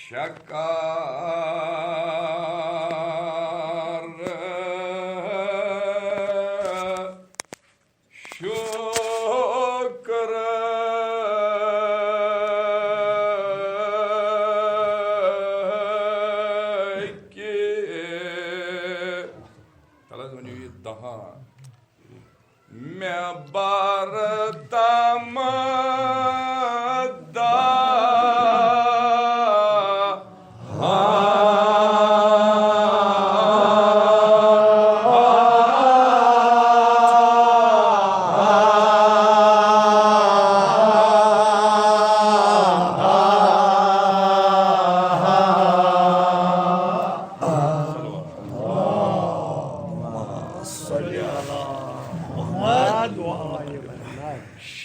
şakar şükür ki talas menüyü daha mebartam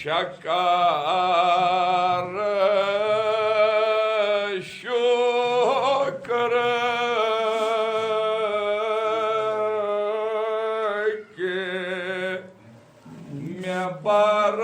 şakar şükür ki mebartam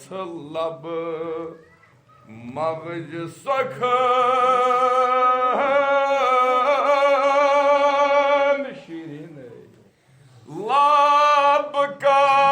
yutlab mağz sakın şirin lab kar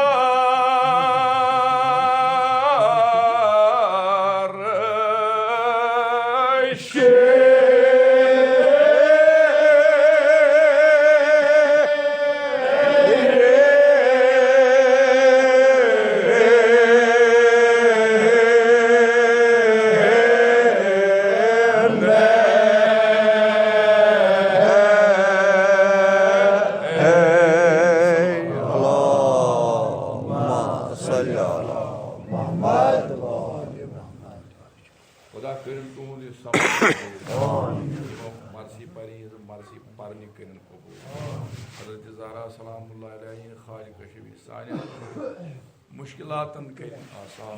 खुदा करिम तुहद mercy Pareez mercy परनी करिन कबूल हजरत ज़हरा सलामुल्लाह अलैहा खालिक शबी सानिया मुश्किलातन करिन आसान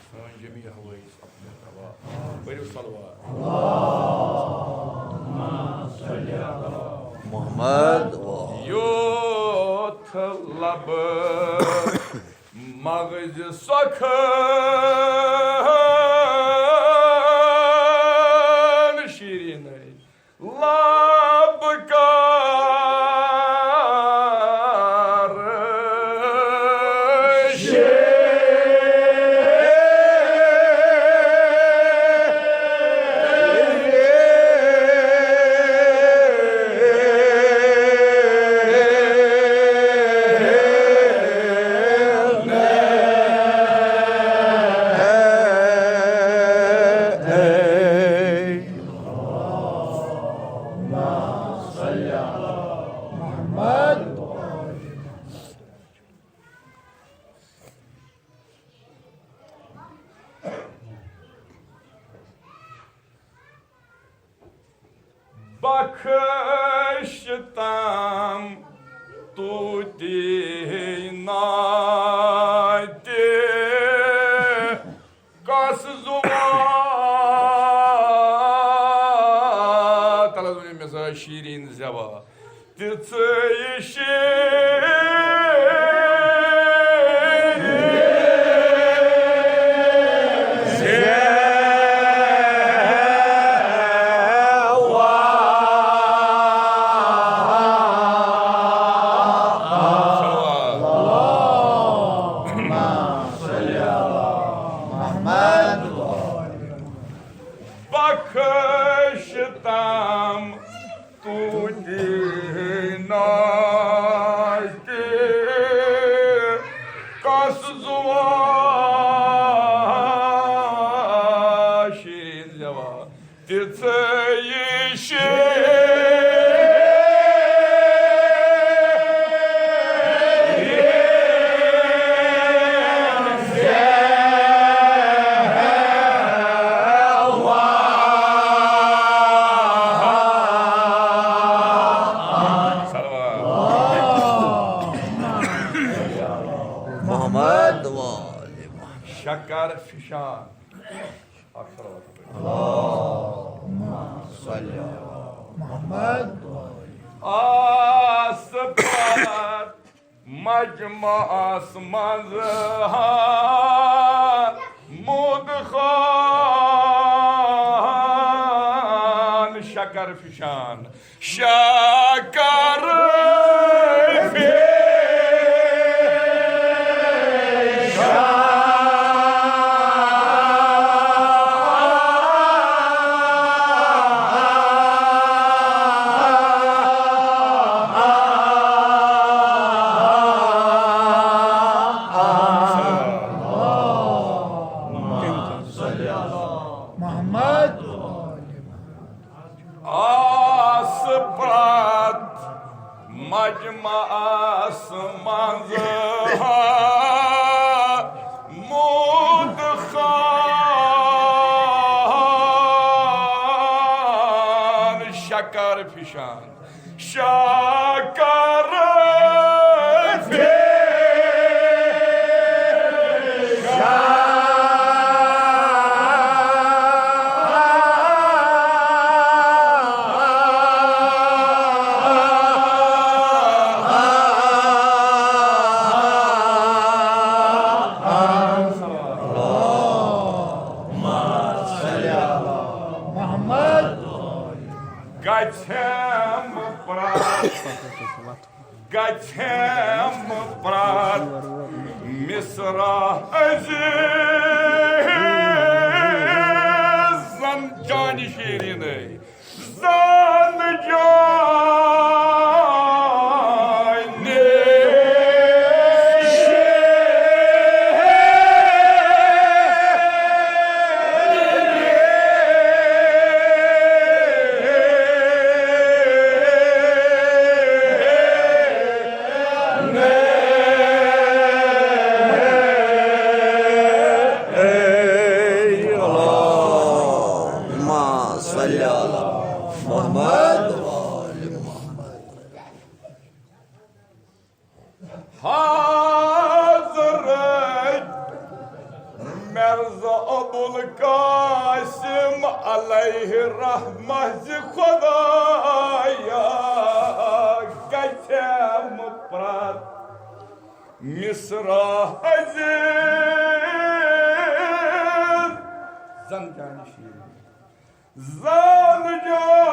सन जमी हवाई अपने तबा बरु सलवात Mohammad युtlab mağz sakın şirin lab kar bakıştan tutinati kaszuva talazuni mesela şirin zeva tıtsı bakıştan tutinati kaszuva şirin zeva tıtsı शकर फिशान आसपात मजमास मंज मुद खान शकर फिशान शकर मजमास मंज मुद खान शकर फिशान शकर गच्छेम प्रात मिस्रा अज़ीज़ zan cani şiirini zan cani Hazret Mirza Abul Kasim aleyhi rahmeti Khudaya Geçem prat Misra Aziz Zan cani şiir Zan cani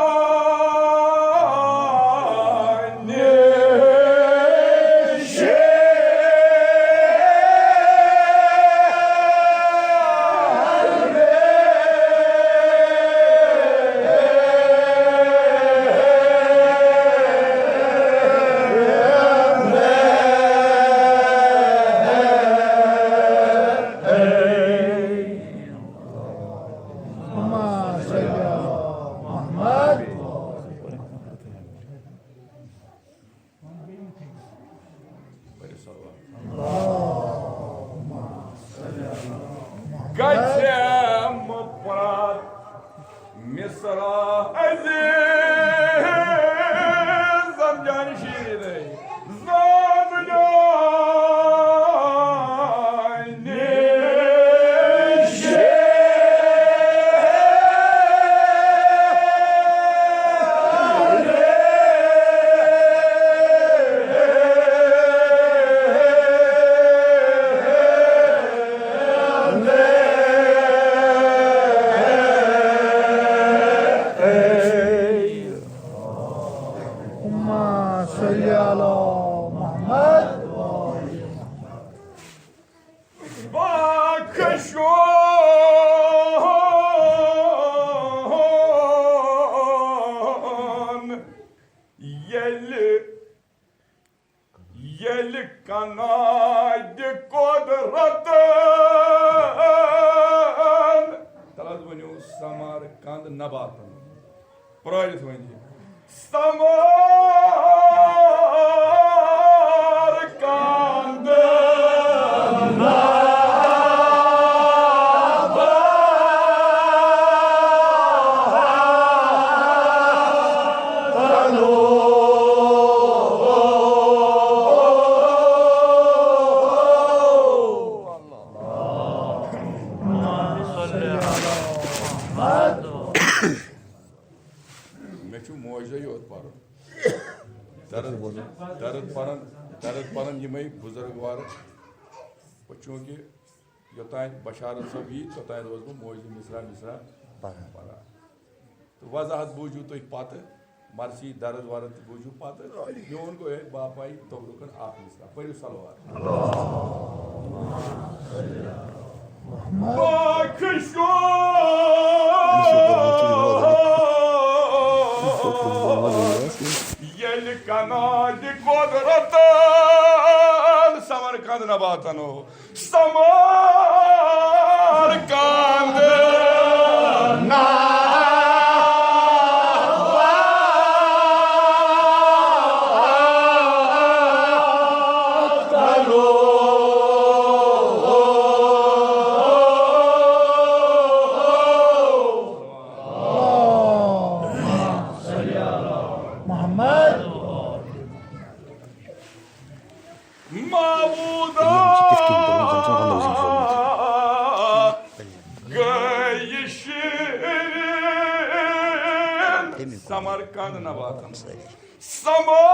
Geçem prat Misra Aziz zan cani şiirini zan cani Yeli kanadı kodratın Talas vanyu samar kand nabatın Proylit vanyu Samar kand पारो दर्द पान यमे बुजुर्गवार चूँकि योतान बशारत सब यी तोतान रोज बह मोजी मिसरा पढ़ा तो वजाहत बूझू तुम पत मर्सी दर्द वर्द बूझू पत मोन गो बापाई तबरुकन आख मिसरा पढ़ू salwar Yel kanadı kodratan Samarkand nabatano Samarkand Samarkand nabatano Samarkand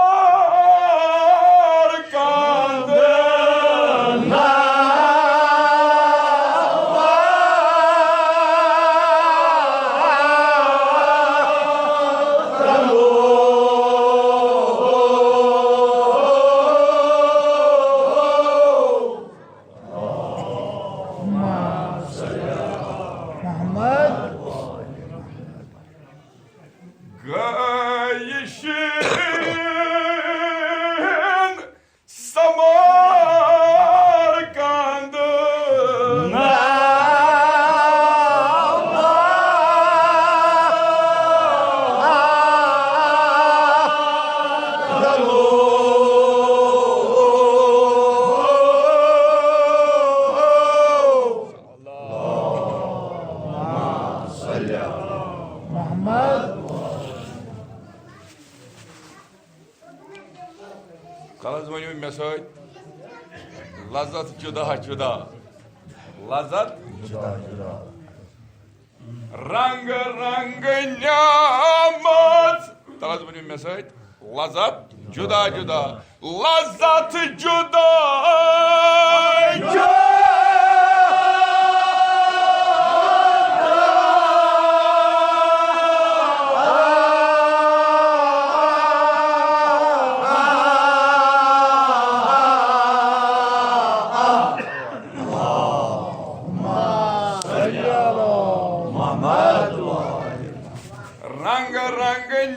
Kalaz vanyu mesaj Lazat juda Lazat juda Rang nyamat Kalaz vanyu mesaj Lazat juda Lazat juda Rang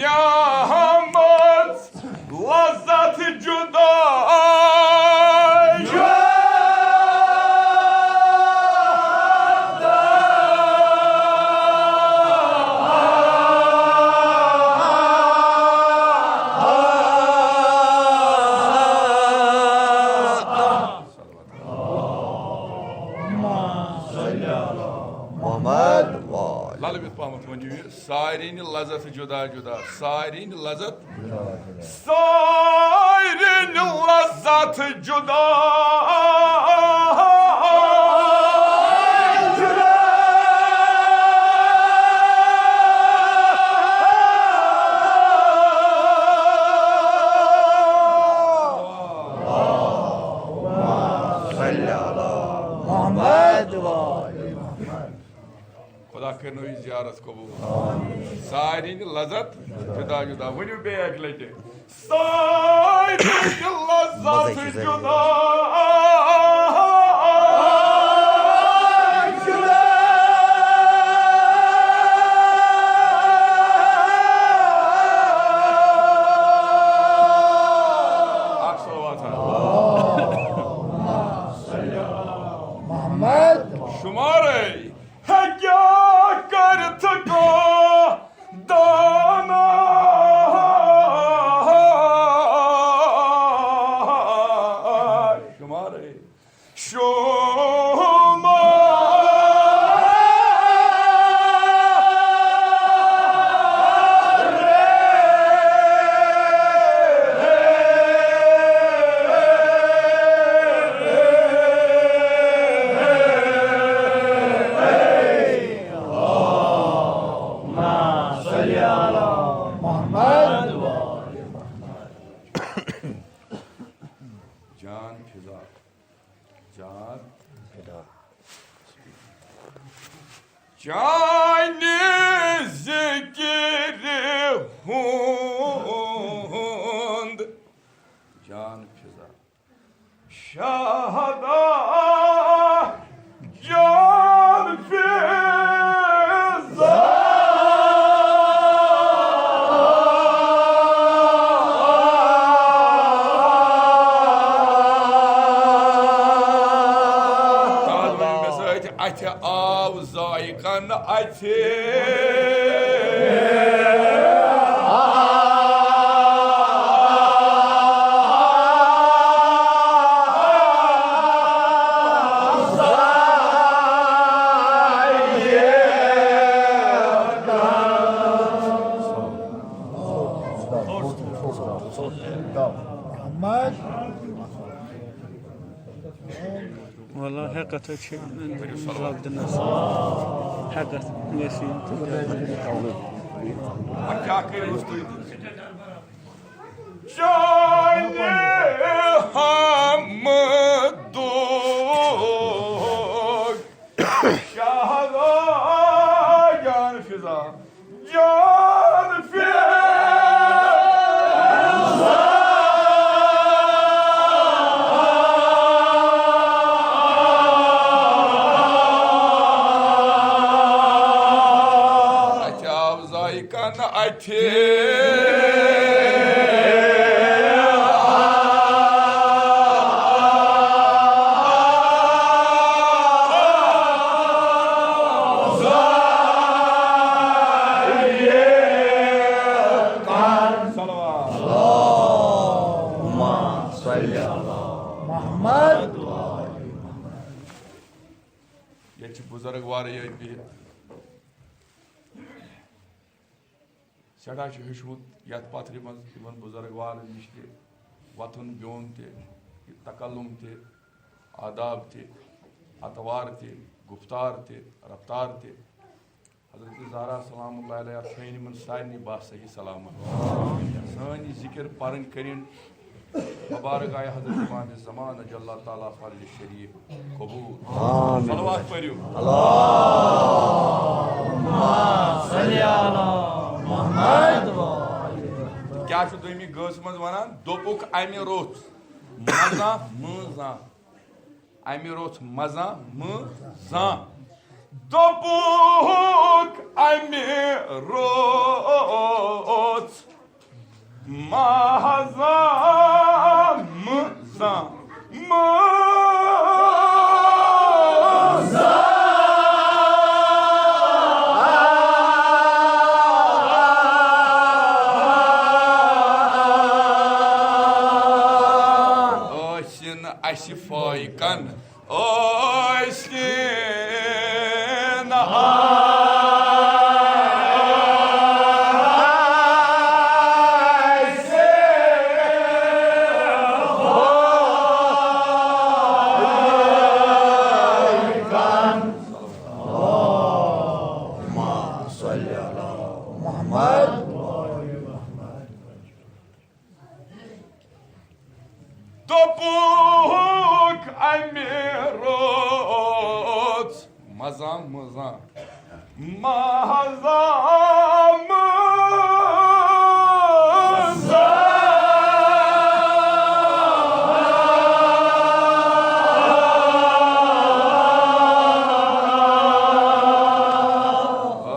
nyamat Lazat juda Lalibit pahmat vanyu Sairini lazat juda Sairini lazat Sairini lazat juda खुदा करनो जियारत कबूल सारीन लज़त जुदा वनु bag लटे सारीन लज़त जुदा शुमारे है क्या करत को दाना शुमारे şan-ı zikri hund can fiza şahada can fiza Ati avzaykan ati والله حقيقة شيء رابط الناس حقيقة Yasin Hakkâkî Can-ı hamduk Şahada can fiza Can fiza Kan ati Yet buzargvar bir Seda hüşmut yat patrimaz iman buzargvar işte vatun biyon te takallum te adab te atvar te guftar te raftar te Hazreti Zahra salamullahi aleyha şeýnimin sayni bahseyi salamat sani zikir parın kerin Mübarek ay Hazreti İmam-ı Zaman Celle Teala Fadl-i Şerif kabul. Amin. Salavat veriyor. Allahumma salli ala Muhammed. Kya şu duymi göğsümüz varan? Dopuk aymi rot. Maza mıza. Aymi rot maza mıza. Dopuk aymi rot. Maza mıza mıza Oşin aşifaykan Oşin Topuk amirot Maza maza Maza maza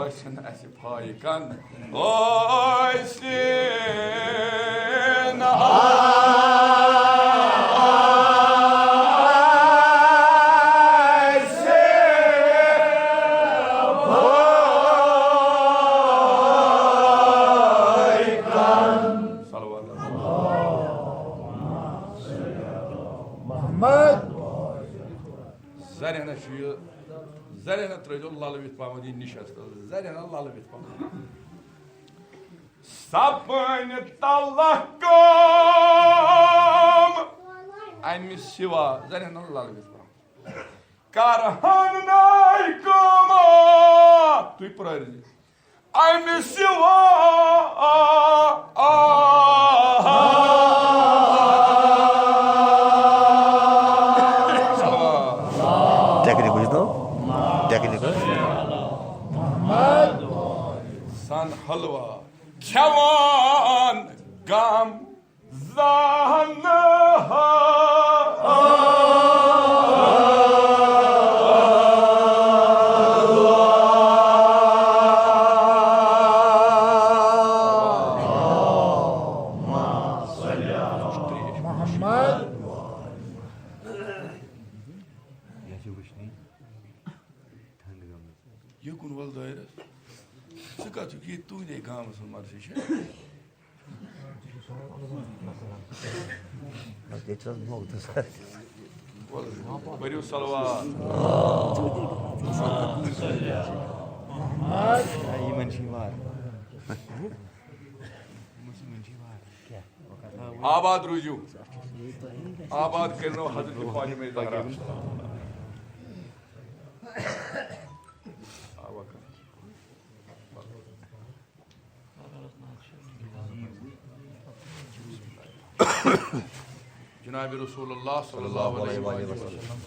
Oşin asipaykan Oşin Zarena şu Zarena trajol lalı bitpamı din nişastı. Zarena lalı bitpamı. Sapın tallahkom Aymi siva Zarena lalı bitpamı. Karhan naykoma Tuy prarzi Aymi siva gam zanha Yekun wal daire. Sıkatı ki tu ne gamsın marşı. Geçen ne oldu? Bariu salawat. İyi menşi var. Abad ruju. Abad करनो हजरत ख्वाजा में ज़हरा जनाब रसूलुल्लाह सल्लल्लाहु अलैहि वसल्लम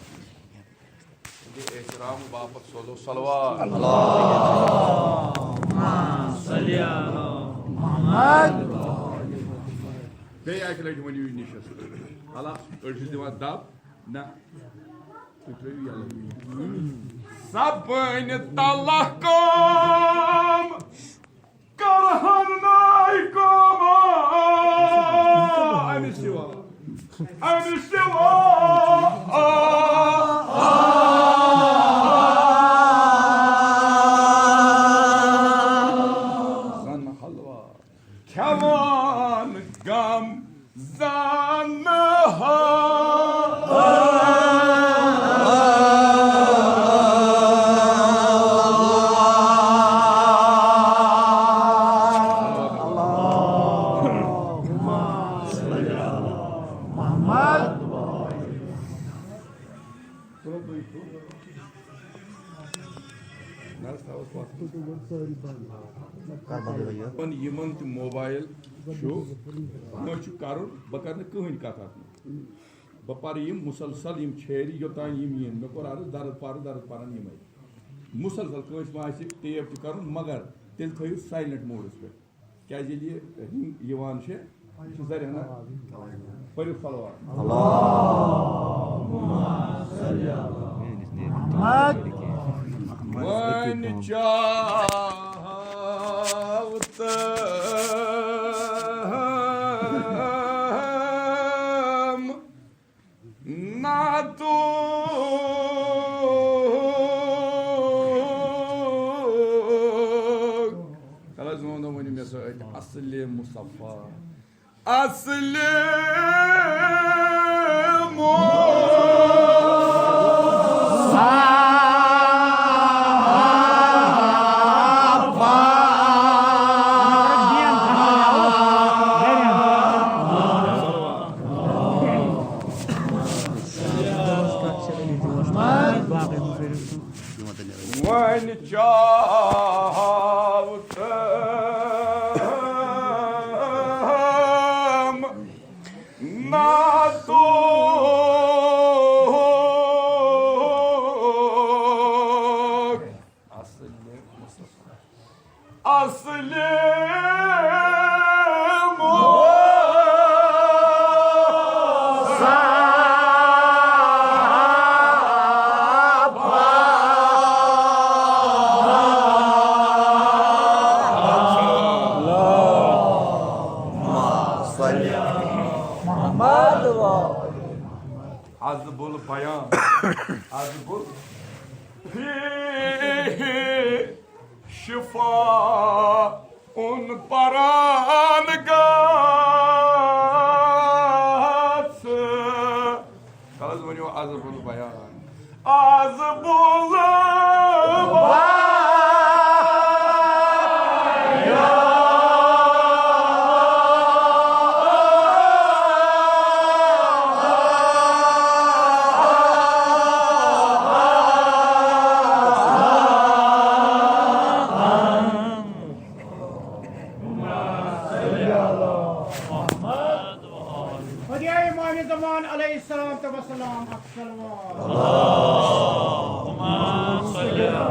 के एहतराम बापत सोलो सलवात अल्लाहुम्मा सल्ली अला Muhammad Bey arkadaşım hani ünlü şahsı. Allah ölçüsü var dab. Na. Tutuyor yalan. Sabın talahkom. Karhan naykom. Ani siva. Ani siva. Zanna halva. Kaman gam zanha. When human to mobile show, no chu karun, bakar ne kuhin kata. Baparim musalsal im cheri yotan im yin. Me kor arus dar paran im ay. Musalsal kuhin maasik tape chu karun magar tel thoyu silent mode us pe. Kya jeliye yawan she chuzare na. Pari salwa. Allahumma salli ala Muhammad. When Chautam Natu Kalas no when you message Asli Mustafa Asli When Chautam Natu Asli Azbul bayan Azbul şifa un paran gat Kalas vanyo azbul bayan Azbul bayan अलैहिस्सलाम तवस्सलाम Allahumma salli ala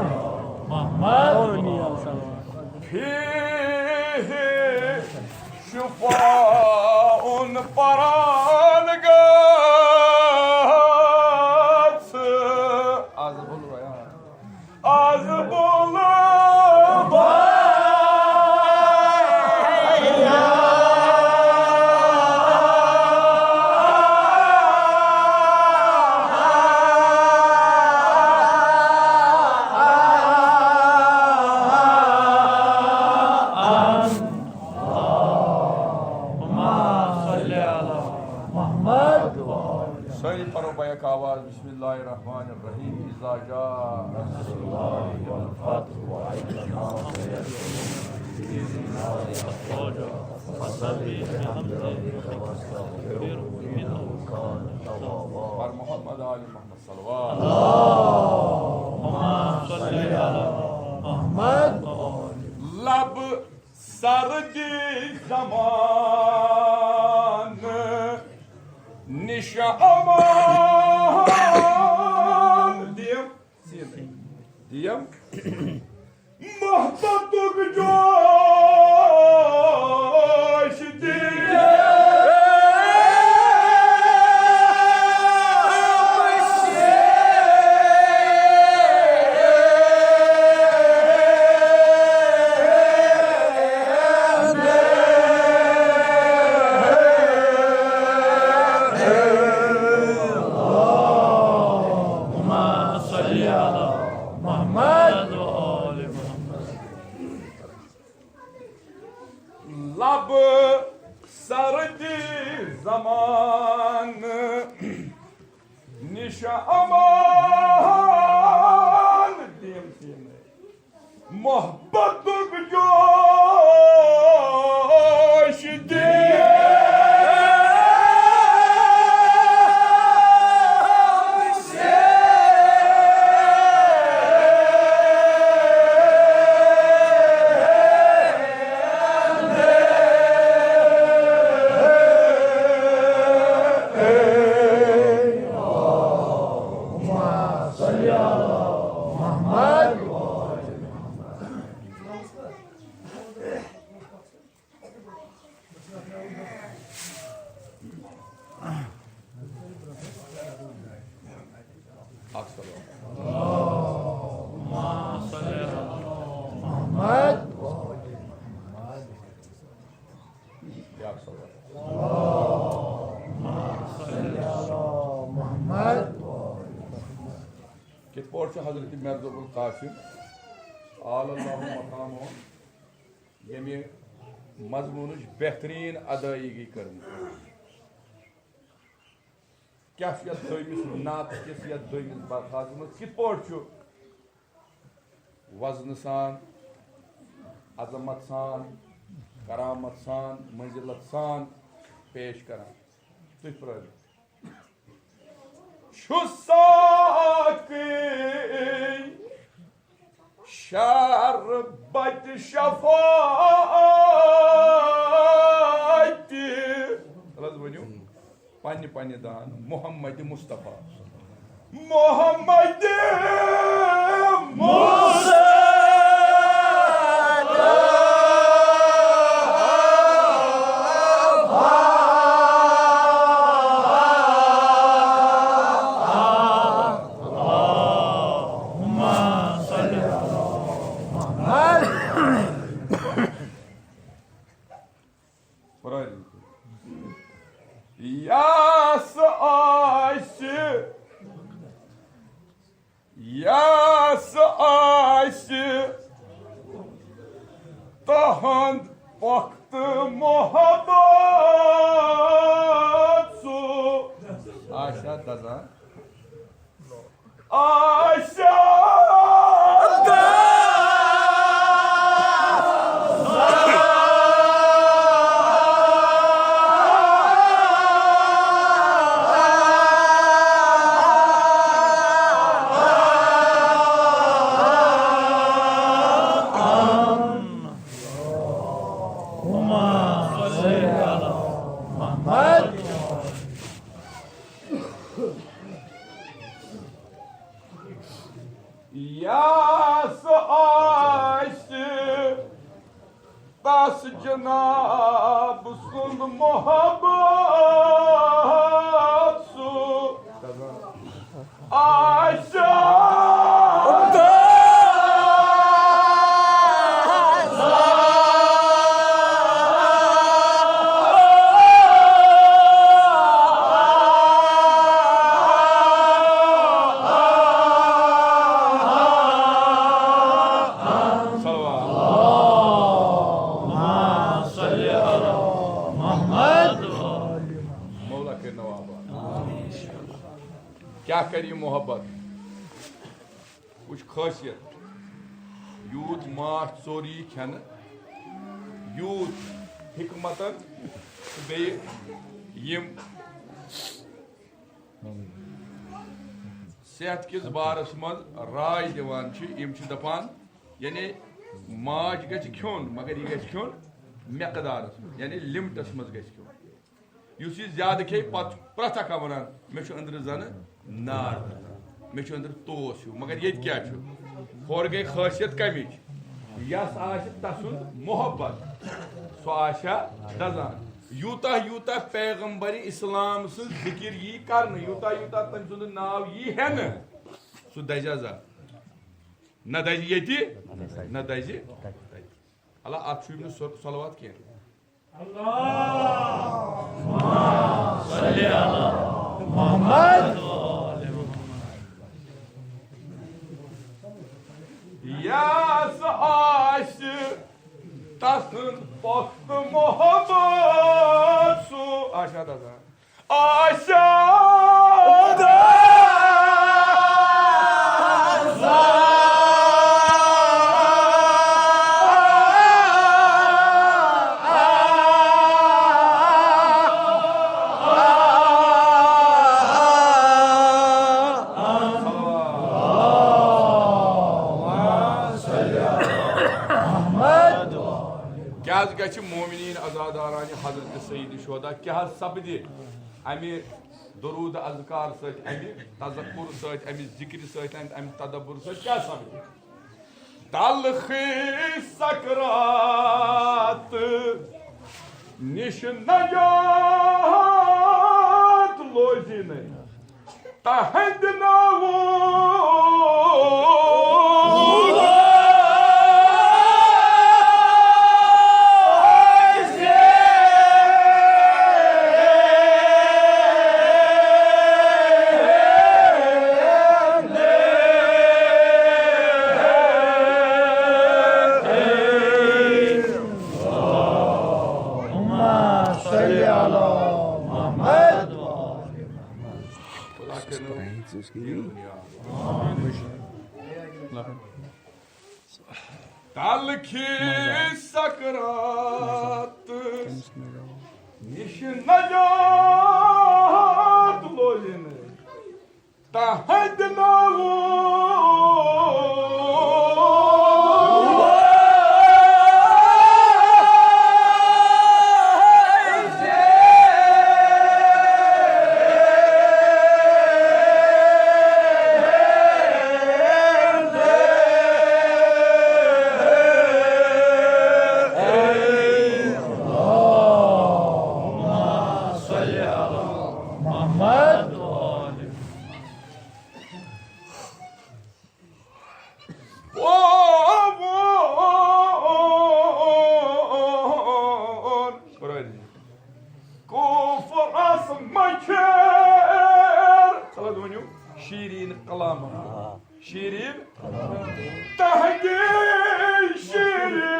Muhammad. Fihi şifa paran gats az bulur ya az bulur Söyle parobaya kavaz Bismillahirrahmanirrahim İzâ câ Resulullahi vel fatih ve Var Muhammed Ali Muhammed salavat Allahümme salli ala Muhammed. Lab sargı zamanı Nişa aman diyem diyem Muhtatuk coş diyem Lab sardı zamanı Nişa aman diyeyim seni Muhabbetuk coş diye Git borçlu Hazreti Mevzubul Kasim Allahu makamu yemi मजमून बेहतरीन अदायगी करनी क्या नात किस दोमिस बरखास्त मज कित वजन सान अजमत सान करामत सान मंजिलत सान पेश करान तुझ पर शरबत शफाअत वनु पन्ने पन्ने दान Mohammad Mustafa Mohammad Mustafa Tahand baktı muhabbet su aşağıda aşağıda Yas aşık tas cenab-ı muhabbet सवाब। क्या करिए मोहब्बत कुछ खासियत यूत माश चोरी खेन यूत हिकमतन बेम सेहत किस बारस मज राय दिवान दपान यानी माज गछ खियोन मगर यह गछ खियोन मकदारस यानी लिमिटस मज गछ खियोन युस यह ज्यादा खे पत प्रथ अखा वनान मे अंदर जन नार मे अंदर तोस हूँ मगर ये क्या हर गई खासियत कमिच यस तसुंद मोहब्बत सो आशा दजान यूता यूता पैगंबर इस्लाम जिक्र यी कर यूता यूता तम सुंद नाव यी हेन सह दजा जा न दज ये न दज अल्लाह अत सलवात कह यस आश तसन पोस्त मोहब्बत सो आशा दादा आशा क्या मोमिनीन अजादारान हजरत सईद शोदा क्या सपदि अमि दरूद अज़कार सत अमि तज़क्कुर सत अमि जिक्र सत अमि तदब्बुर सत क्या सपदि तलखी सकरात निश नजात लोजिन तहद नावो तलखी सकरात निश नजात लोजिन तहद नावो शीरीन कलाम शीरीन तहगी शीरीन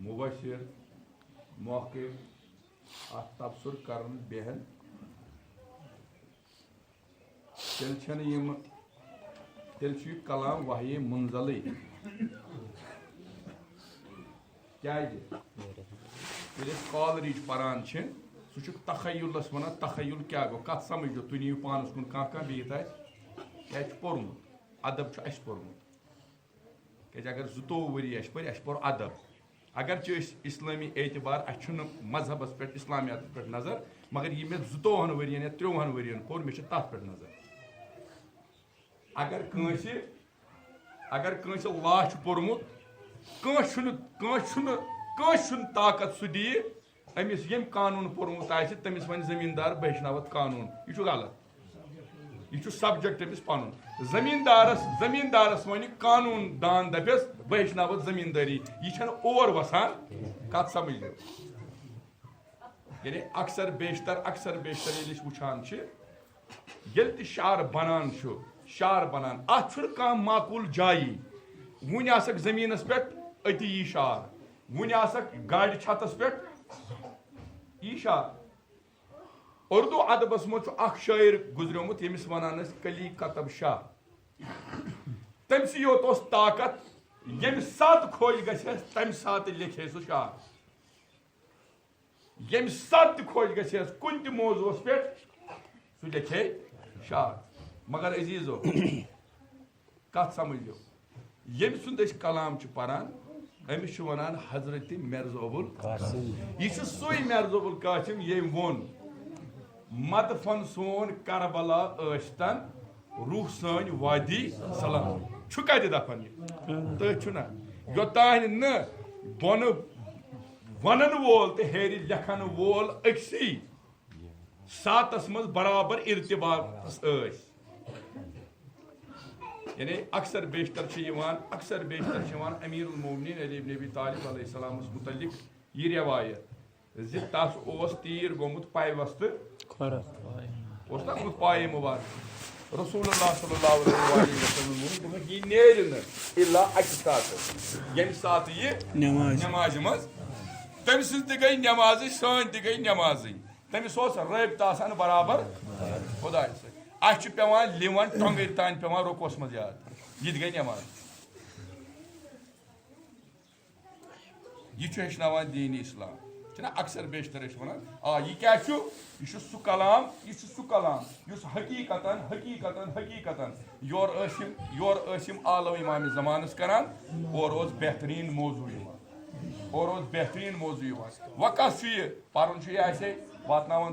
मुबशिर मौके तबसुर कर बेहन तेल कलाम वही मुंजल क्या कॉल रीच पान सह तखयुलस वन तखयुल क्या गो कत समझो तुम नीव पानस कुन कह बिहत क्या पोर्मुत अदब पोर्मुत क्या अगर 22 वरी पर पोर अदब अगर इस्लामी एतबार मजहबस पे इस्लामियत पे नजर मगर यह मे 22 वरियन या 23 वरियन पोर मे तथ पे नजर अगर ला पोर्मुत ताकत सह दी अमिस यम कानून पोर्मुत तमिस वन जमींदार बहनावत कानून यह गलत यह सब्जेक्ट अमिस पन जमींदारस वन कानून दान दपस बहनावत जमींदारी यह और वसान कत समझ लो यानी अक्सर बेशतर ये वुचान ये शार बनान अत माकूल जाई वन आसक जमीनस पे अति यी शार वन आसक गाड़ छतस पे यी शार उर्दू अदबस मज शायर गुजरियोमुत यमिस वनान कली कतब शाह तमसी योत ताकत यम सात खोज गस तम सात लिखे सह शार यम सात खोज गस कुन त मौजूस पे सह लिखे शार मगर अजीजो कत समझ लो यम सुंद कलाम परान अमिस वनान हजरत मिर्ज़ाबुल कासिम यह सोई मिर्ज़ाबुल कासिम यम वोन मदफन सोन करबला अस्तन रूह सन वादी सलाम कत दफन तथा योतान न बोन वन वोल तो हेर लेखन वोल अक्सी सातस मज बराबर इर्तिबात यानी अक्सर बेशतर अमीरुल मोमिनीन अली इब्न अबी तालिब अलैहिस्सलामस मुतल्लिक यह रिवायत ज तस तीर गोमुत पायवस्त पाए मुबारक रसूलुल्लाह सल्लल्लाहु अलैहि वसल्लम यह नेर इल्ला अक सात यम सात यह नमाज मज तम सज गई नमाज सन गई नमाज तमिस रबत आसान बराबर खुदाय सह पेवान लिवन टोंगर तान पेवान रोकोस मज याद यह गई नमाज यह हेचनावान दीन इस्लाम अक्सर बेशतर वन यह क्या यह सह कलाम हकीकतन योर आलम इमाम ज़मानस करान और बेहतरीन मौजू वक़्त पर्न वातनावान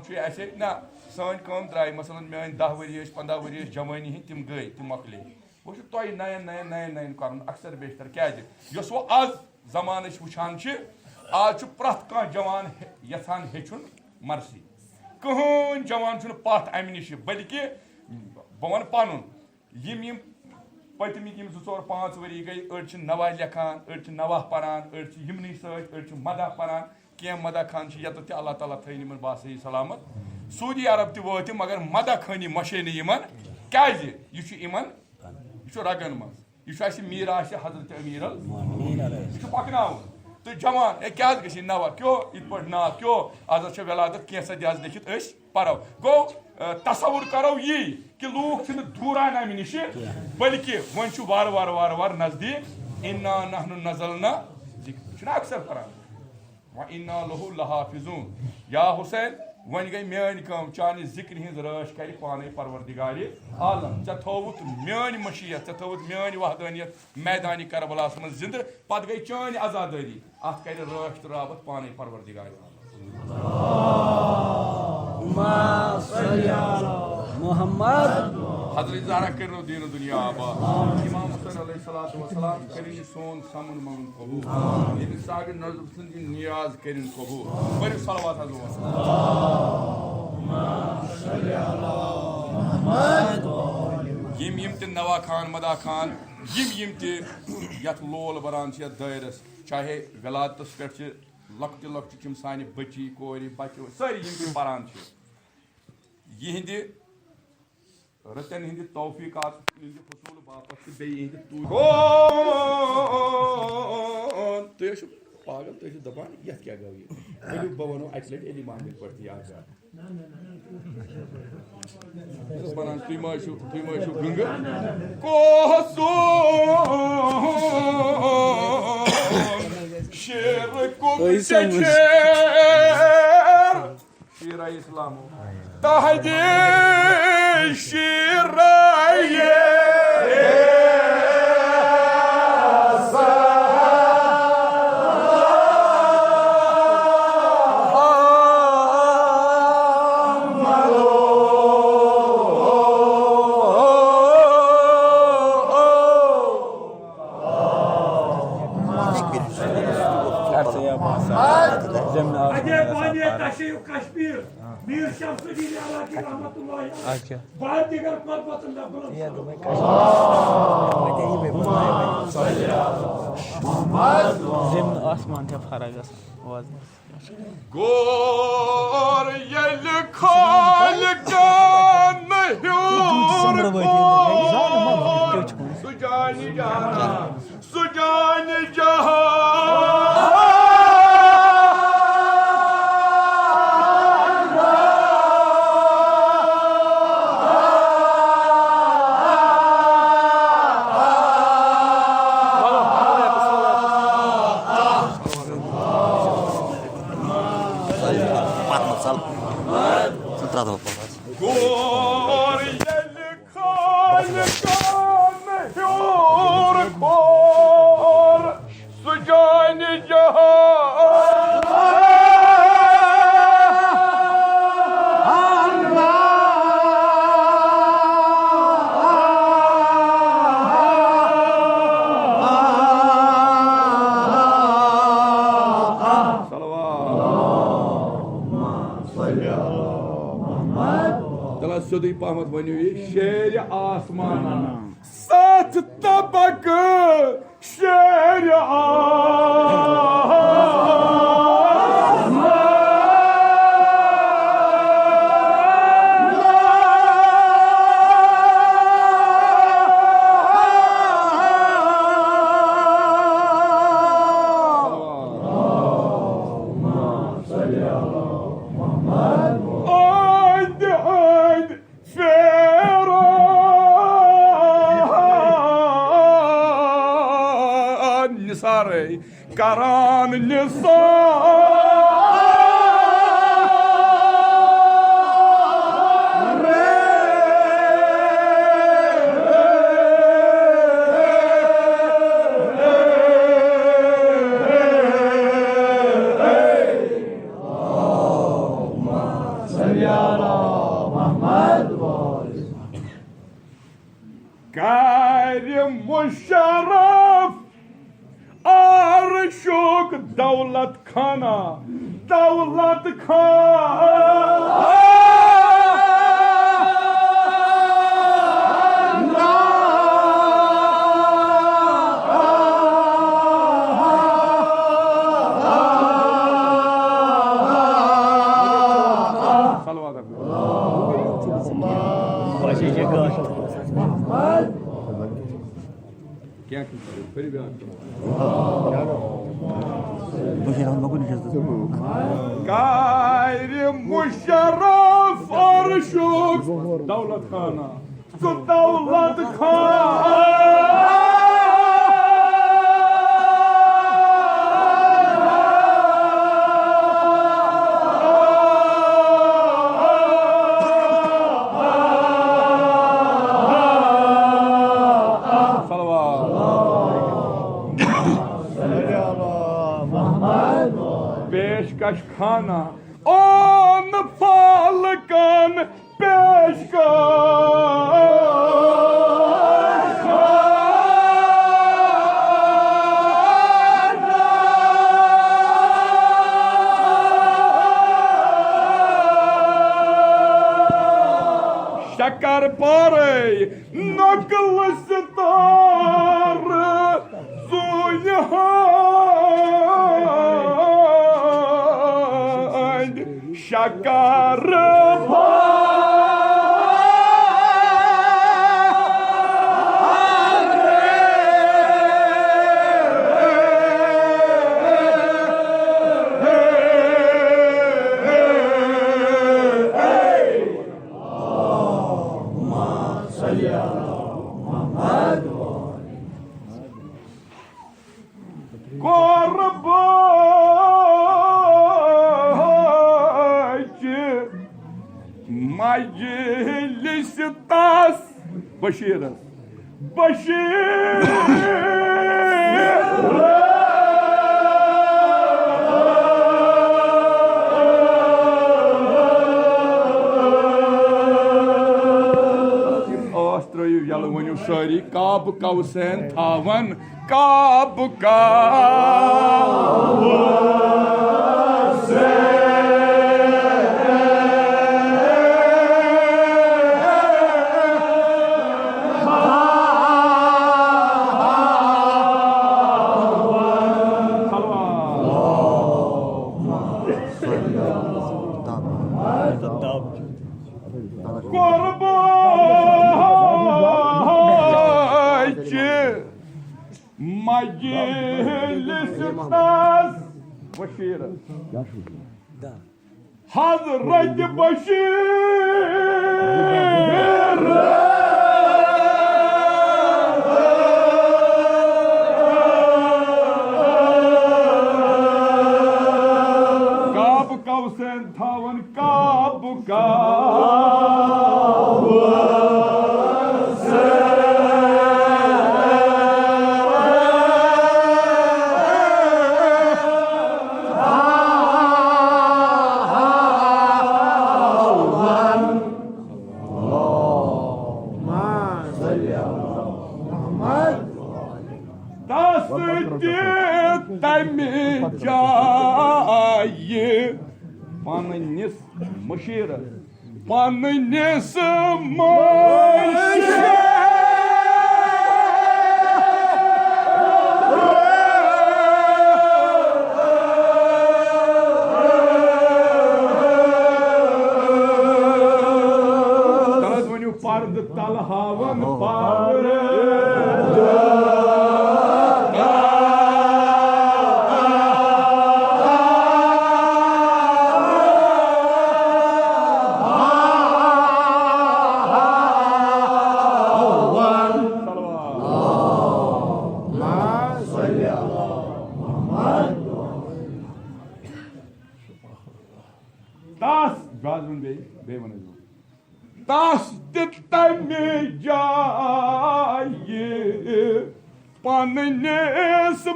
ना सन कम द्राय मसलन मेन 10 वरी 15 वरी जवानी तिम गई तिम मकले वो तुम नयन कर अक्सर बेशतर क्या वो आज जमान वुचान आज प्रथ कह जवान यथान हेचुन मरसी कहन जवान पथ अमि नश बल्कि बह वन पन यम पतमिक 2-4-5 वरी गई अड़ नवा लेखान अड़ नवा परान अड़ यमन सड़ मदा परान कह मदा खान यत अल्लाह ताला थन बासही सलामत सऊदी अरब तक मगर मदा खानी मशे इन क्या यह रगन मज यह मीरा हजरत अमीरुल मोमिनीन पकन तो जवान क्या ग नवा क्यों इत पे ना क्यों आज वलादत कैसा दिज लिखित परो गो तस्वुर करो यी कि लूख दूरान अमि नश बल्कि वन वार वार नजदीक इन्ना नहनु नज़लना अक्सर परान व इन्ना लहु लहाफिज़ून या हुसैन वन गई मेन कम चान जिक्र हिंज रश कर पाने परवरदिगार आलम ऐ थोवुत मेन मशीयत ऐ थोवुत मेन वहदानियत मैदान करबलास मज जिंद पत गई चान आजादारी अत कर रश तो राबत पाने परवरदिगार Mohammad Hazreti Zahra kırın o dini dünya aba. İmam Hüseyin aleyhissalatu vesselam kırın son samun mangun kobu. Yedi sakin nazıfsın din niyaz kırın kobu. Bari salavat hazır olsun. Yim ti Nava Khan, Mada Khan, yim ti yat lol baran ya dairas. Chahe velattas pe lakti kim sani bachi kori bachi sari yim ti baran Yihindi Ratan hindi tawfiqat hindi husul bapat ki bey hindi tu to şu pagal to şu daban yat kya gavi eli bavano atlet eli mahmil parti aaga banan tuyma şu gınga koso şer ko şer şira İslam'ı tahdi şiraye Mir Şamsuddin Alaki rahmetullahi aleyh. Bazı diğer matbaatında bulundu. Zemin asman te farag asa. Gor yel kalkan mehyur Sujani jahan Sujani jahan Gor yel kalkan mehyur kor Sujani jahan Södü pahmat vanıyor şehri asmana sat tabakı şehri Karan Musharraf Arşuk Davlat Khana Davlat Khan Gayri Musharraf Arşuk Davlat Khana Davlat Khan Peşkaş Khana on falkan peşkaş Şakar parey nakıl sitar Zuyhan Şakar Korbacı Meclis tas Başırız Başır Ostroyu yalıvanyu sari Kab kavsen tavan Kab kavsen Korbacı Meclis tas Başırı Hazreti Başır Kab kavsen tavan kab Тайми Панынес Мышира Панынес Мышира Таразвоню парды талхаван пары Tas dittameyayı Panınız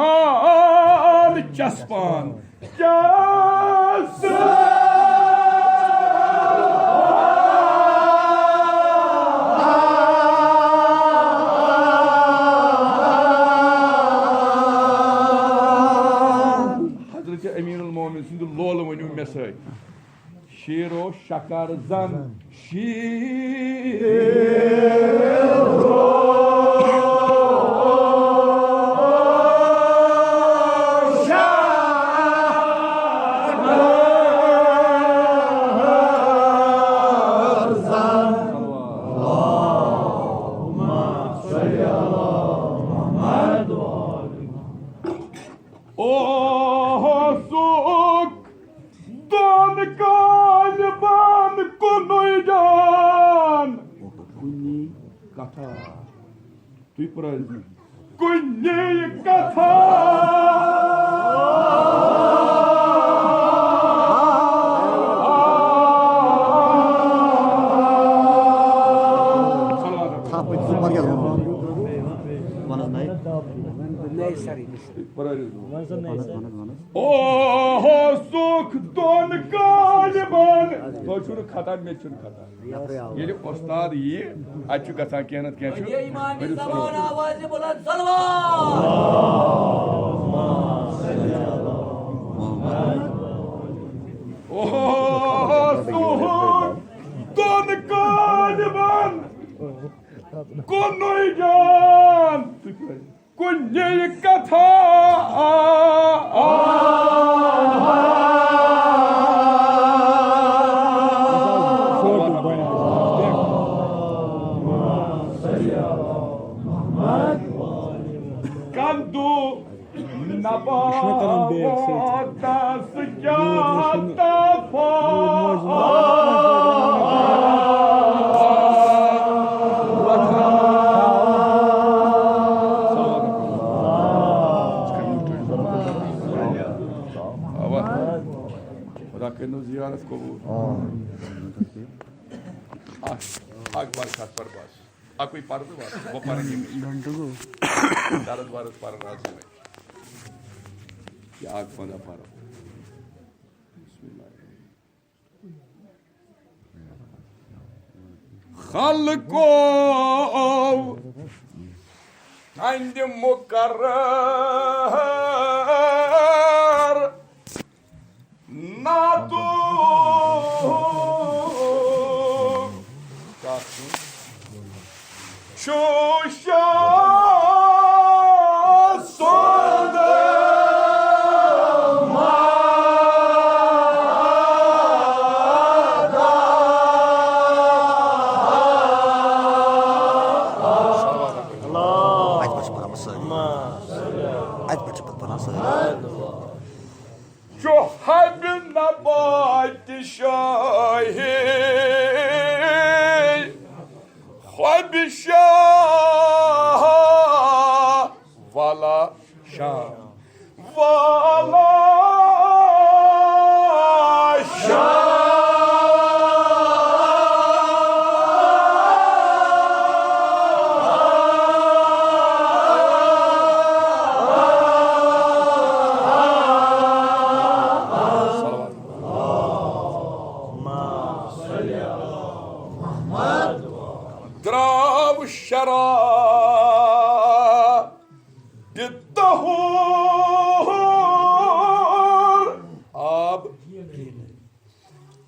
Barkhan Jaspan Hazreti Eminul Mu'min şimdi lolu mu mesaj Şiro Şakarzan Şiro Kuni Tu părăzi. Cunie cata. Oh, sok don galiban. Toşunu kadar meçhun kadar. Yeli ustad iyi. Açı gatan kenet geçiyor. ये ईमान जबान आवाज बुलंद सलवा Oh, sok don galiban. Konoygan. Kunye kata. Kandu nabata sıcakta Rakenu ziyaret kabul. Akbar kat parvas. Akui pardu var. Bu parayı mı? Darız varız para razı mı? Ya akbana para. Bismillahirrahmanirrahim. Halkov Andi mukarrar Natu Şuşa sonda Şu habin nabati şahil Habi şah Vala şah Vala şah Drav şarab Bittahur Ab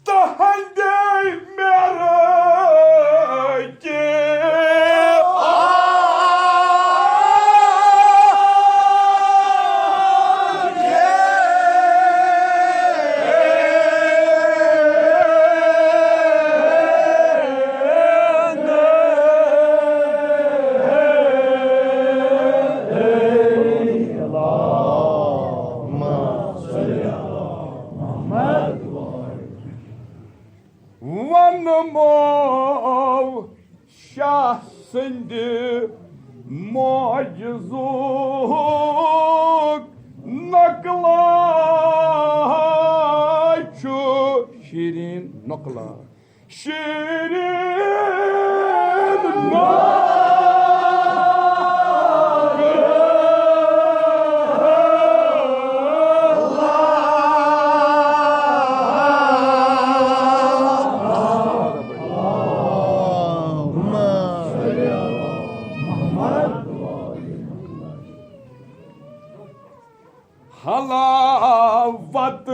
Tahande meraki Vanımov şahsindi mucizuk nakla şu şirin nakla şirin nakla Halavat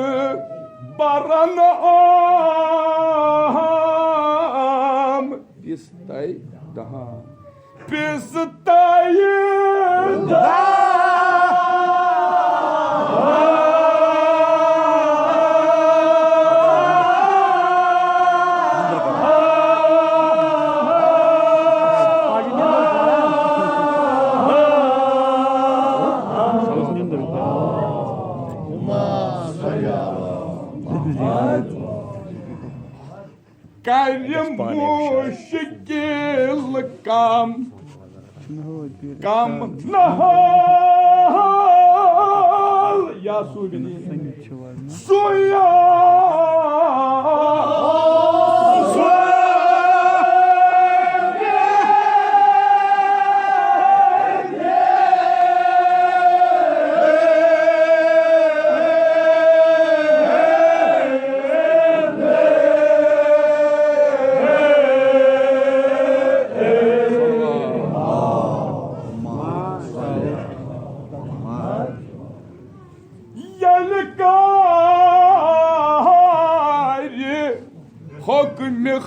baranam Pistay daha Pistay daha Karim muşik मुश्किल काम नहाल या सुया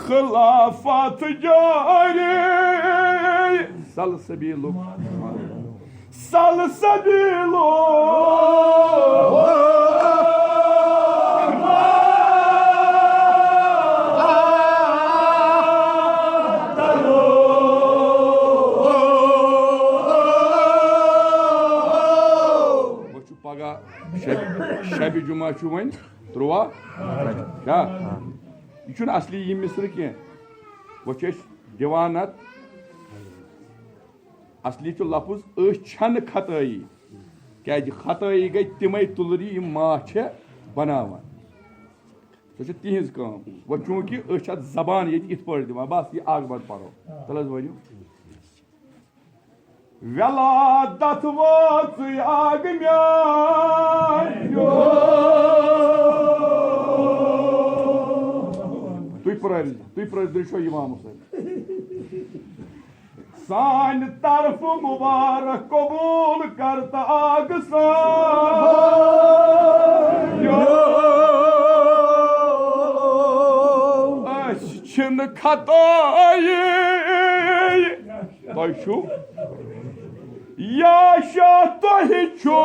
खिलाफत जारी सलसबीलो पगह शबि जुमा one 13 क्या यह असली यह मिसर कह वो दिवान असली तो लफज छन खतई क्या खतई गई तमें तुलरी माछ बनावान सो तिहज कम वो चूंकि जबान ये इत पे दिवान बस ये आग बंद पढ़ो तल वनु वेलादत वाच आग तुई दृश्यो इमाम सान तरफ मुबारक कबूल करता आग छिन खतई तु या शाह तुहि छो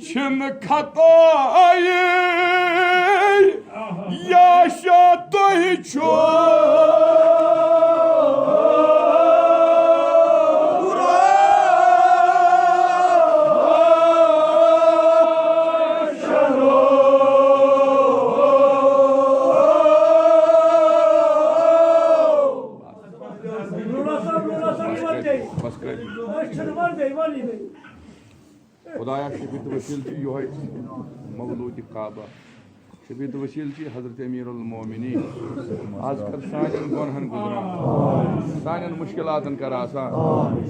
छिन खतई या शाह तुहि छो खुदाया शफीत वसील योह मवलूद काबा शफीत वसील हजरत अमीरुल मोमिनीन आज कर सान गुनहन गुजरान सान मुश्किलातन कर आसान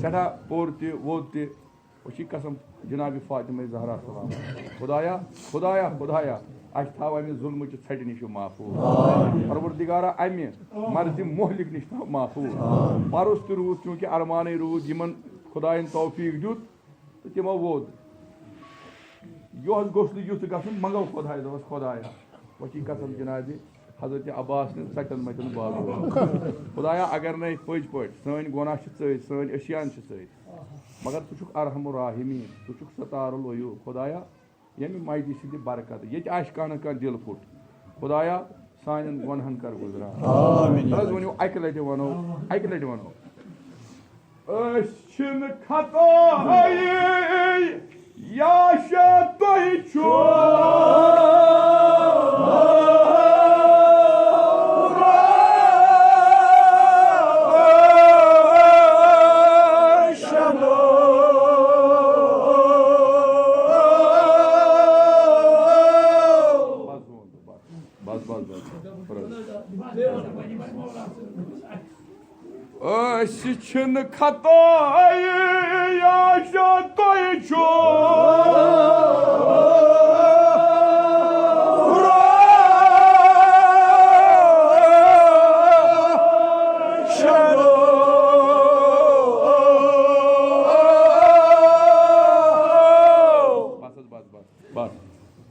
सठा पोर वोद ती कसम जनाब फातिमा ज़हरा सलाम खुदाया खुदाया खुदाया थाव अमे जुल्म छट नश महफूज परवरदिगारा अमे मर्ज मोहलिक नश महफूज परुस त रूद चूंकि अरमान रूद यमन खुदायन तौफीक दुत तो तमो वोद यह गोस युथ गन मंगो खुदाय दस खुदाया वची कसम जनाब हजरत अब्बास ने सटन मटन बाल खुदाया अगर न पज पे सन गुनाह सन अशियान मगर तु अरहम राहिमीन तु सतारुल वयू खुदाया यमि मायदी सिंध बरकत ये कह दिल फुट खुदाया सान गुनहन कर गुजरा वो अकि लटि वनो या शाह तुहि छो छिन खतई या शाह तुहि छो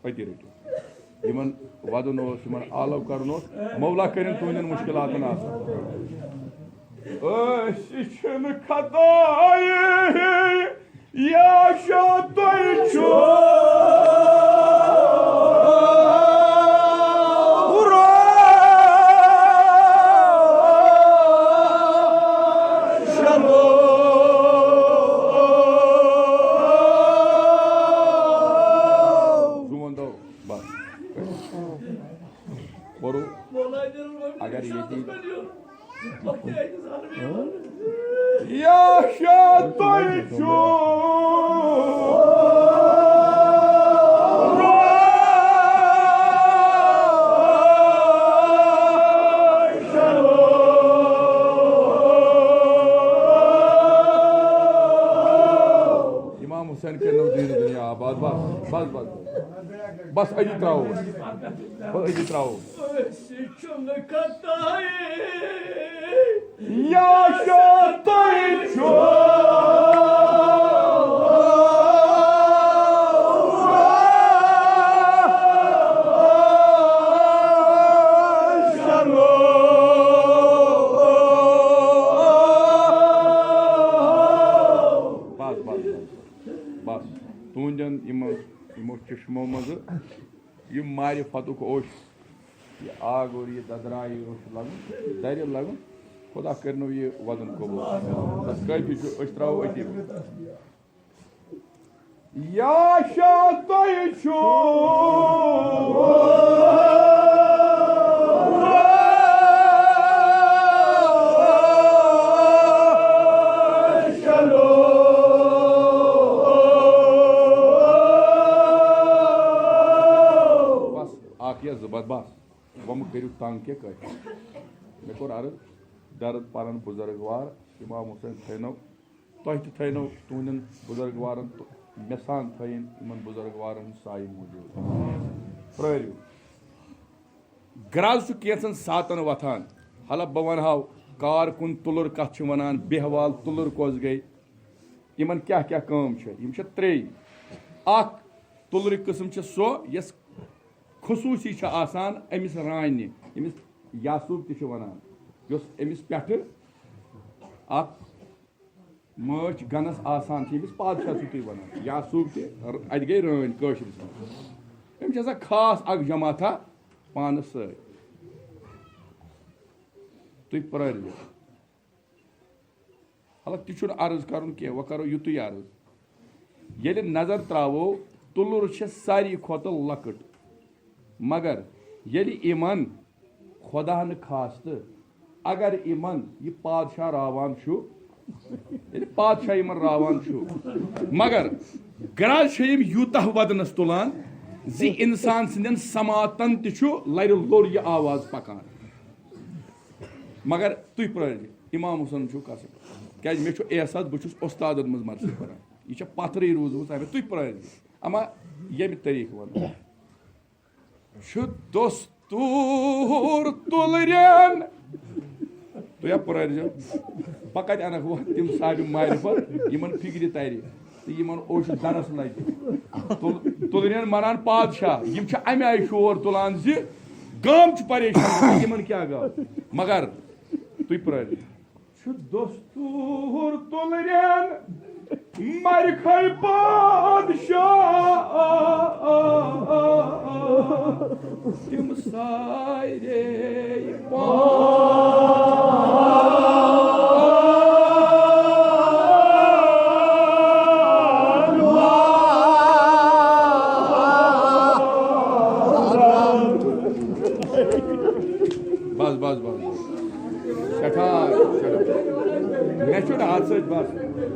पति रटो यमन वदन आलव कर मौला कर तुंदन मुश्किलातन छिन खतई या शाह तुहि छो अगर yaşa doyuşu İmam Hüseyin के नवदीन दुनिया आबाद बस अजी त्राओ yaşa doyuşu bas tuğuncan imam çeşmamızı ये मारिफतुक ओश ये आग और ये ददराई ओश लगन दर लगन खुदा करनो ये वदन कबूल बस कभी जो अश त्राओ अति yaşa doyuşu बदबास वम करू तंग के कह मे कोर अर्ज दर्द पालन बुजुर्गवार इमाम हुसैन थनो तह थनो तुहन बुजुर्गवारन मेसान थन इन बुजुर्गवारन साय मौजूद प्रयू ग्राज कैसन सातन वथान हल बह वन हाव कार कुन तुलर कथ वनान बेहवाल तुलर कोस गई इन क्या क्या काम त्रे तुलर किस्म सो यस खसूसी आसान अमिस रानी अमिस यासूब ति वनान अमिस पे मच गनस आसान अमिस पादशाह तुम वनान यासूब अत गई रान कशर अमिस खास अख जमाथा पानस सर तुम प्ररियो हालांकि ति अर्ज कर वह करो युत अर्ज ये नजर त्रावो तुलुर सारी खोत लकट मगर यदि इमन खुदा न खास्त अगर इमन ये पादशाह रावान पादशाह इमन रावान मगर गराज यूतः वदनस तुलान जी इंसान सिंदन समातन तु लर लोर यह आवाज पकान मगर तुम प्रज इमाम हुसैन कसम क्या मे एहसास बहुत उस्तादन मज मर्सी कर यह पथर रूजम तुम प्रज अमा ये तरीक वन दोस्तूर तुलरन तो या पुरान पकत अनक वो तम साहब मारिफत इन फिक्र तारी तो इन ओश दरस लगे तुलरन मनान पादशाह अमे आय शोर तुलान जी गाम परेशान इन क्या गो मगर तुम पुरान दोस्तूर तुलरन मरखै पादशाह तम सारे बस बस बस सठा मे हाथ सत बस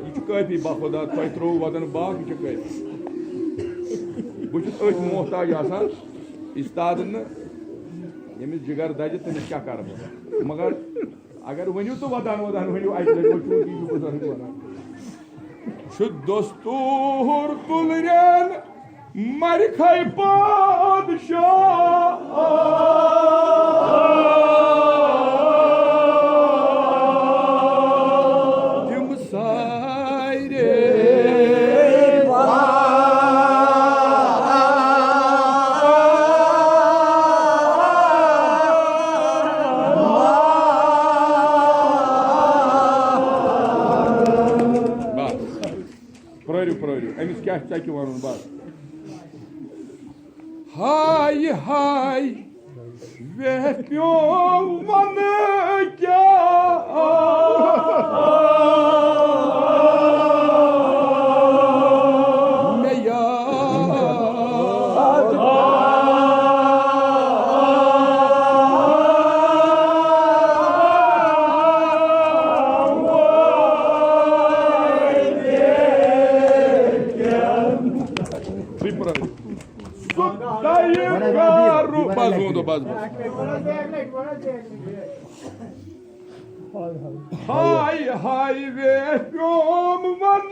यह काफी बाखुदा तुम त्रो वदन बाग यह काफी बहुत मोहताज आसान इस्ताद यमिस जिगर दज तमिस क्या कर मगर अगर वनु तो वदान वदान वनु दोस्तूर तुलरन मरखै पादशाह अमिस क्या वन बस हाय हाय वे प्यो मन क्या बस वो बस हाय हाय वे प्योम मन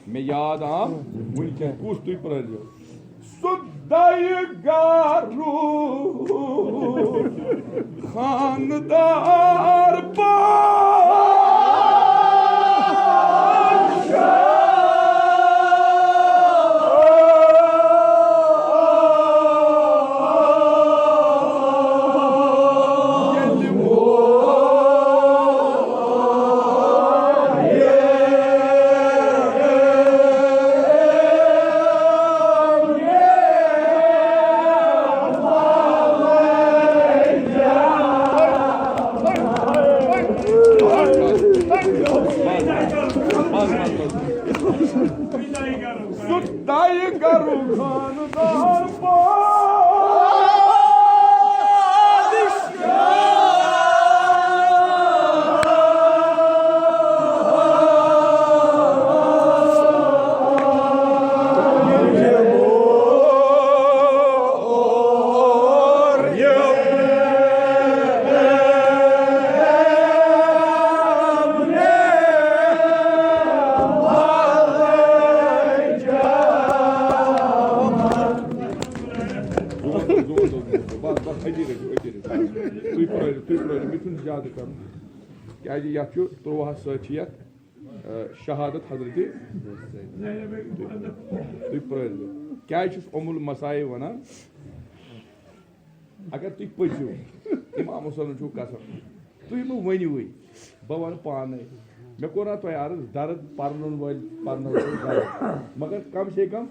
मैं याद आम वनकन कुछ तुम पढ़ो सुदाई गारू खानदार सुदाई गारू खानदार ज्यादा कर क्या त्रुह सचियत शहादत हजरत क्या उमुल मसाए वनान अगर तुम पचो इमाम हुसैन कसम तुम वनव बह वन पान मे कोर अर्ज दर्द पर्न वल मगर कम से कम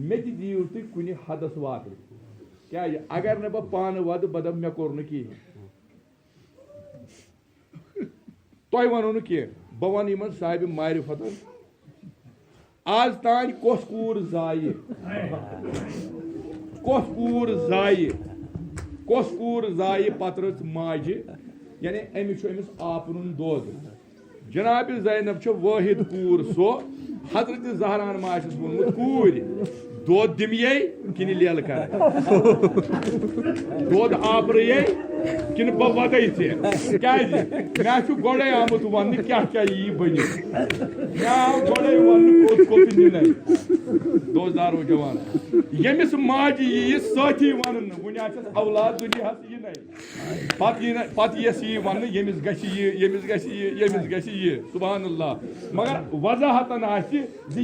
मे दियो तुम कुन हदस वात क्या अगर न बह पान वद बद मे कोर कहें तुम वनो कह बह वन इन साहिब मारिफत आज तान कस कूर जाये पत रच माजे यानी अमिस आपन दोद जनाब ज़ैनब वाहिद कूर सो हजरत ज़हरान माशस वोनमुत कूर दोद दिमिये किन लेल कर दोद आपरिये किन बह वदे क्या मे गोड़े आमुत वन क्या क्या यी बन मे आव गोड़े वन कोत नीन दोजदारो जवान यमिस माजि यी साथी वन वन औलाद दुनिया इन पत यस यी वन यमिस गि सुबहान अल्लाह मगर वजाहतन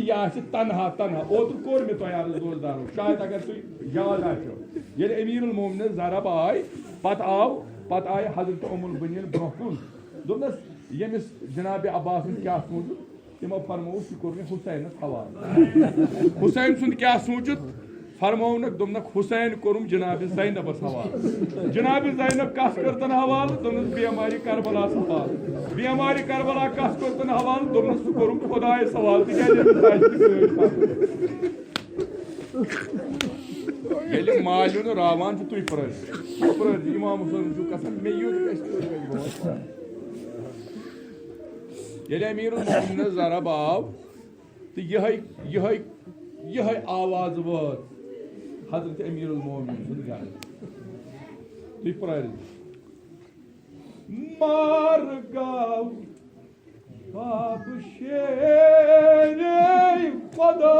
यह तनहा ओत कोर मे तुम अर्ज दोजदारो शायद अगर तुम याद आो ये अमीरुल मोमिनीन ज़रब आय पत आय हजरत उम्मुल बनीन ब्रोह कुन दोपनस यमिस जनाब अब्बास क्या सोचुत तमो फरमो सह कोर हुसैनस हवाले हुसैन सुंद क्या सोचुत फरमोनक दोपनक हुसैन कोरुम जनाब ज़ैनबस हवाले जनाब ज़ैनब कस करतन हवाले दोपनस बेमारी करबलास हवाले बेमारी करबला कस करतन हवाले दोपनस सह कोरुम खुदायस हवाले ये मालून रावान तुम पढ़ इमाम हुसैन कसम मे ये अमीरुल मोमिनीन ज़रब आव तो यह आवाज वात हजरत अमीरुल मोमिनीन गर तुम पढ़ मार गाव बाप शेर खुदा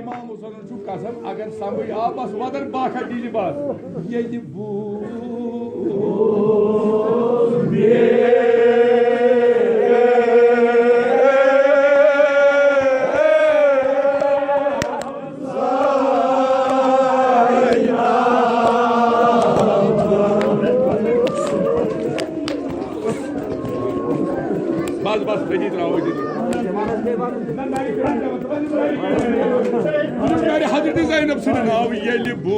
इमाम हुसैन कसम अगर समझ आ बस वदन बाखा दीजिए बस ये बस बस भेजी तरह Yani Hazreti Zeynep senin abi yeli bu.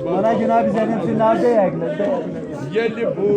Bana günah bize hepsi nerede yaklar? Yeli bu.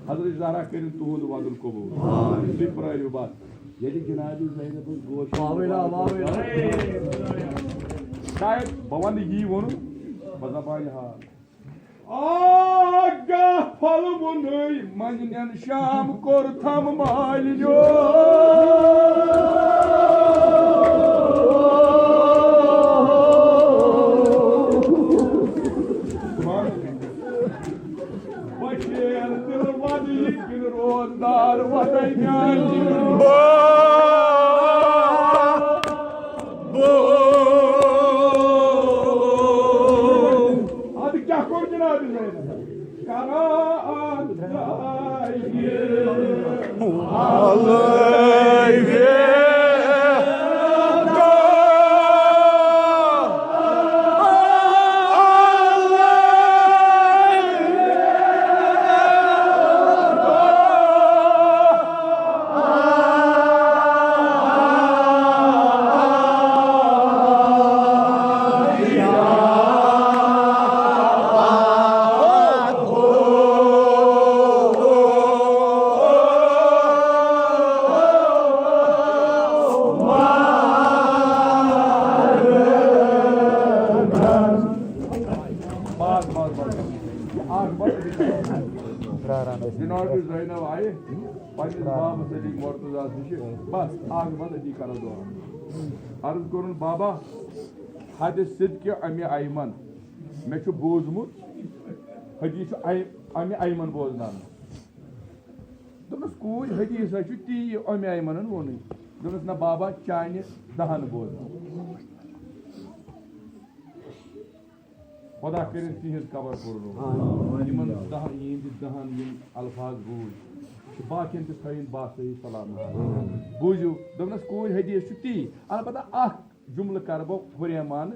Hazreti Zahra kerin tuhulu vadul kobu. Süprayı bas. Yedi Cenab-ı Zeynep'in goşu. Mavila. Şayet babanı giyi onu. Bazabay ha. Aga falımını manyen şam kortam malyo. Başerdir vadi bir rozdar vadaygan. Hadi kya koydun abi Zeynep? Jinobi Zainab आई पंहिंजे बाब सॼी मुर्तज़ा निश बस आग बंद अची कर दो अर्ज कोरुन बाबा हद सिद्क अमि अयमन मे छु बोजमुत हदीस अमि अयमन बोजनान दोनस कूज हदीस छु ती अमि अयमनन वोन दोनस ना बाबा चाने दहन बोजन खुदा करिन तिहिंज कबर पुरनो यमन दहन यम अल्फाज बूझ बाकियन ते थयन बासई सलाम बूझू दोनस कूज हदीस छु ती अलबत्ता अख जुमल करबो हुरेमान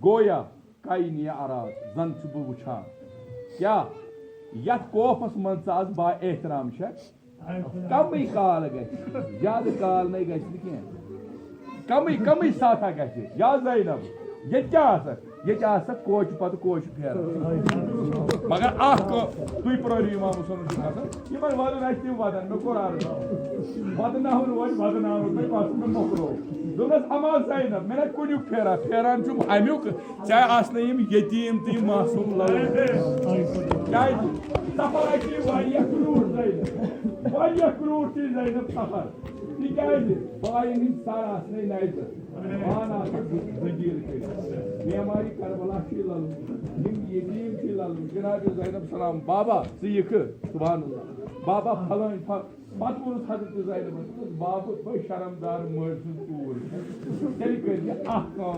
गोया काइनिया आराज जन छु बु वुछा क्या यत कोफस मन आज बा एहतराम छ कमी काल गए ज्यादा काल नहीं गए कमी कमी साथा गए या ज़ैनब ये क्या कोच पत कोच फेर मगर तुई प्रोरी इमाम सुन यमन वदन तिम वदन मे कोर अर्ज वदनावन वदनावन मे पास मे मोकरो दोनस अमा ज़ैनब मे कुन्यु फेरान छु अमुक चाहे आसने यम यतीम ती मासूम लग क्या सफर की वाया क्रूर ज़ैनब ती ज़ैनब सफर तिकाज बायन सारा आसने नाइज माना जंजीर के मेमारी करबला की लल यम यतीम की लल जनाब ज़ैनब सलाम बाबा सीख सुभान अल्लाह बाबा फलान पत वो हजरत ज़ैनब बाब बे शर्मदार मर्द कूर तेल कर ये काम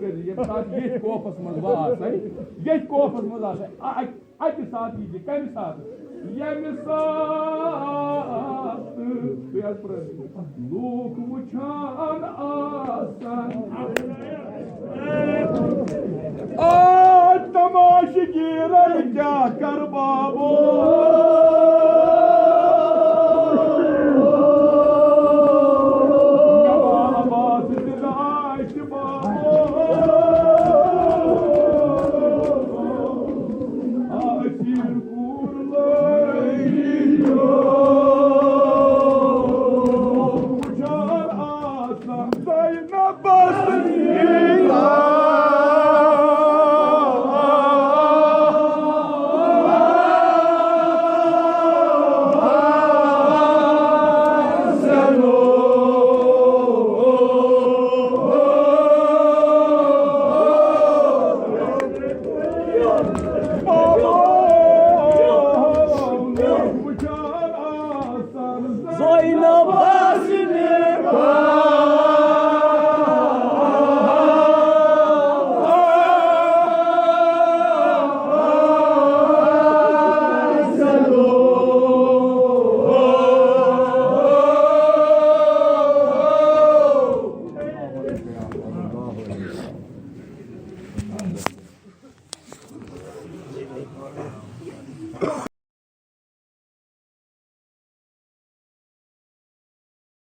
कर ये साथ ये कोफस मज बात है ये कोफस मज आसे अत साथ ये कम साथ यम साथ लोक वुछान आसान तमाशगीर क्या कर बाबो